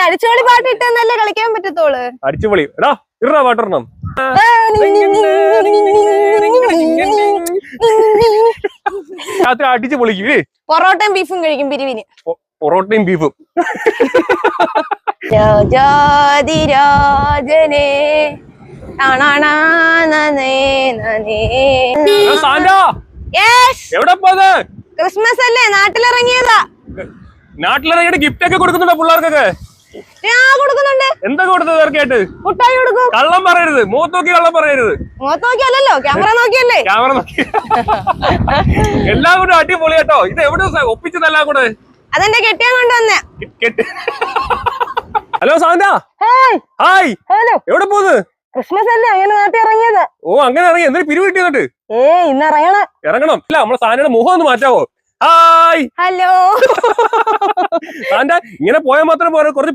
അടിച്ചുപൊളി പാട്ട് ഇട്ടെന്നല്ലേ കളിക്കാൻ പറ്റത്തോള്. അടിച്ചുപൊളി എടാ ഇറാ പാട്ടണം. രാത്രി അടിച്ചു പൊളിക്കും. പൊറോട്ടയും ബീഫും കഴിക്കും പിരിവിന്. പൊറോട്ടയും ബീഫും. രാജാതിരാജനെ എവിടെ പോത്? ക്രിസ്മസ് അല്ലേ, നാട്ടിലിറങ്ങിയതാ. നാട്ടിലിറങ്ങിയിട്ട് ഗിഫ്റ്റ് ഒക്കെ കൊടുക്കുന്നുണ്ടോ പിള്ളേർക്കൊക്കെ? കൊടുക്കുന്നുണ്ട്. എന്താ കൊടുത്തത് ഇറക്കിയായിട്ട്? മുട്ടായി കൊടുക്കും. കള്ളം പറയരുത്, മുഖത്ത് നോക്കി കള്ളം പറയരുത്. മുഖത്ത് നോക്കിയല്ലോ, ക്യാമറ നോക്കിയല്ലേ. ക്യാമറ നോക്കി. എല്ലാം കൂടെ അടിപൊളി കേട്ടോ. ഇത് എവിടെ ഒപ്പിച്ചതെല്ലാം കൂടെ? അതെന്റെ കെട്ടിയാൻ കൊണ്ടുവന്നേ. Hello Santa. ഹായ്. ഹലോ. എവിടെ പോന്ന്? ക്രിസ്മസ് അല്ലേ, അങ്ങനെ നാട്ടിൽ ഇറങ്ങിയത്. ഓ അങ്ങനെ ഇറങ്ങി. എന്തൊരു പിരിവ് കിട്ടിയെന്നിട്ട്? ഇന്ന് ഇറങ്ങണം. ഇല്ല നമ്മളെ സാന്റയുടെ മുഖം ഒന്ന് മാറ്റാവോ? ഹായ്. ഹലോ. സാന്റ ഇങ്ങനെ പോയാൽ മാത്രം പോരാ, കുറച്ച്